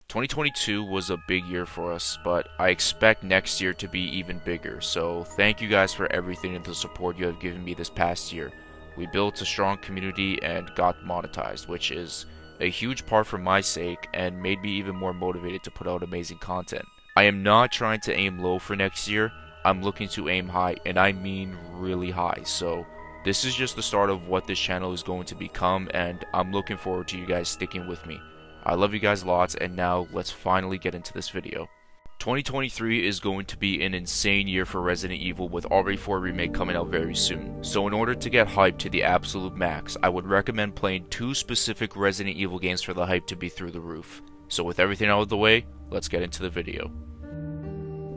2022 was a big year for us, but I expect next year to be even bigger, so thank you guys for everything and the support you have given me this past year. We built a strong community and got monetized, which is a huge part for my sake and made me even more motivated to put out amazing content. I am not trying to aim low for next year, I'm looking to aim high, and I mean really high, so this is just the start of what this channel is going to become, and I'm looking forward to you guys sticking with me. I love you guys lots, and now let's finally get into this video. 2023 is going to be an insane year for Resident Evil with RE4 Remake coming out very soon. So in order to get hyped to the absolute max, I would recommend playing two specific Resident Evil games for the hype to be through the roof. So with everything out of the way, let's get into the video.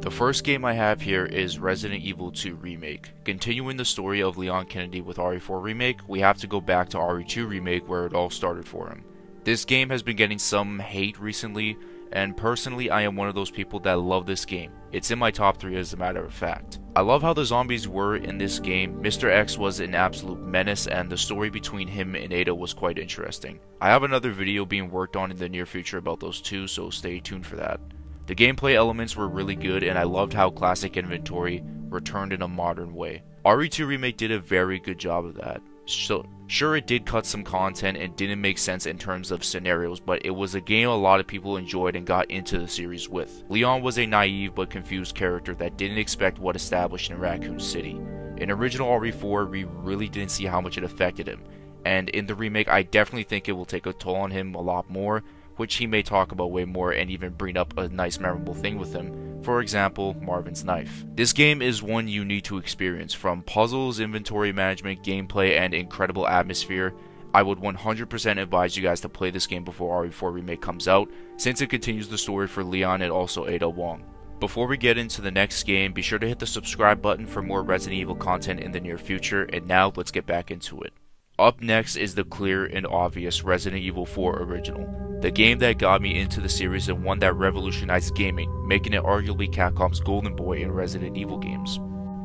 The first game I have here is Resident Evil 2 Remake. Continuing the story of Leon Kennedy with RE4 Remake, we have to go back to RE2 Remake where it all started for him. This game has been getting some hate recently, and personally I am one of those people that love this game. It's in my top 3 as a matter of fact. I love how the zombies were in this game. Mr. X was an absolute menace, and the story between him and Ada was quite interesting. I have another video being worked on in the near future about those two, so stay tuned for that. The gameplay elements were really good, and I loved how classic inventory returned in a modern way. RE2 Remake did a very good job of that. So, sure, it did cut some content and didn't make sense in terms of scenarios, but it was a game a lot of people enjoyed and got into the series with. Leon was a naive but confused character that didn't expect what established in Raccoon City. In original RE4, we really didn't see how much it affected him, and in the remake I definitely think it will take a toll on him a lot more, which he may talk about way more and even bring up a nice memorable thing with him. For example, Marvin's knife. This game is one you need to experience. From puzzles, inventory management, gameplay, and incredible atmosphere, I would 100% advise you guys to play this game before RE4 Remake comes out, since it continues the story for Leon and also Ada Wong. Before we get into the next game, be sure to hit the subscribe button for more Resident Evil content in the near future, and now let's get back into it. Up next is the clear and obvious Resident Evil 4 Original, the game that got me into the series and one that revolutionized gaming, making it arguably Capcom's golden boy in Resident Evil games.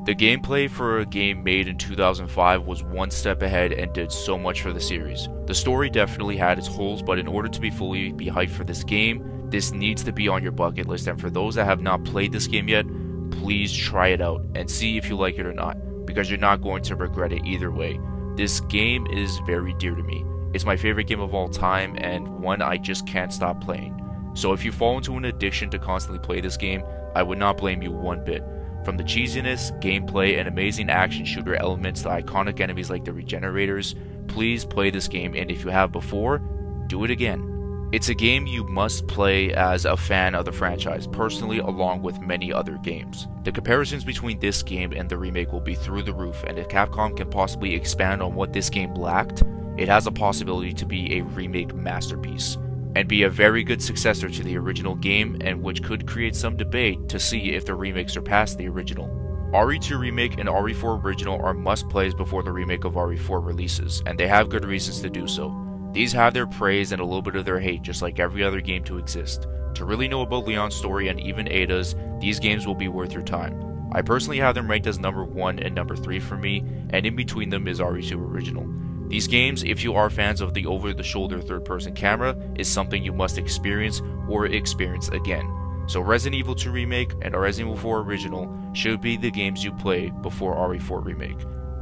The gameplay for a game made in 2005 was one step ahead and did so much for the series. The story definitely had its holes, but in order to be fully hyped for this game, this needs to be on your bucket list, and for those that have not played this game yet, please try it out and see if you like it or not, because you're not going to regret it either way. This game is very dear to me. It's my favorite game of all time and one I just can't stop playing. So if you fall into an addiction to constantly play this game, I would not blame you one bit. From the cheesiness, gameplay, and amazing action shooter elements to iconic enemies like the Regenerators, please play this game, and if you have before, do it again. It's a game you must play as a fan of the franchise, personally, along with many other games. The comparisons between this game and the remake will be through the roof, and if Capcom can possibly expand on what this game lacked, it has a possibility to be a remake masterpiece, and be a very good successor to the original game, and which could create some debate to see if the remake surpassed the original. RE2 Remake and RE4 Original are must-plays before the remake of RE4 releases, and they have good reasons to do so. These have their praise and a little bit of their hate, just like every other game to exist. To really know about Leon's story and even Ada's, these games will be worth your time. I personally have them ranked as number 1 and number 3 for me, and in between them is RE2 Original. These games, if you are fans of the over-the-shoulder third-person camera, is something you must experience or experience again. So Resident Evil 2 Remake and Resident Evil 4 Original should be the games you play before RE4 Remake.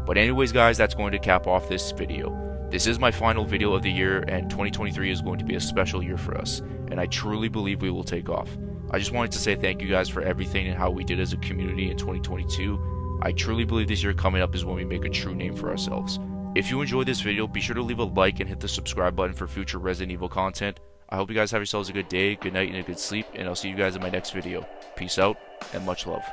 But anyways guys, that's going to cap off this video. This is my final video of the year, and 2023 is going to be a special year for us, and I truly believe we will take off. I just wanted to say thank you guys for everything and how we did as a community in 2022. I truly believe this year coming up is when we make a true name for ourselves. If you enjoyed this video, be sure to leave a like and hit the subscribe button for future Resident Evil content. I hope you guys have yourselves a good day, good night, and a good sleep, and I'll see you guys in my next video. Peace out, and much love.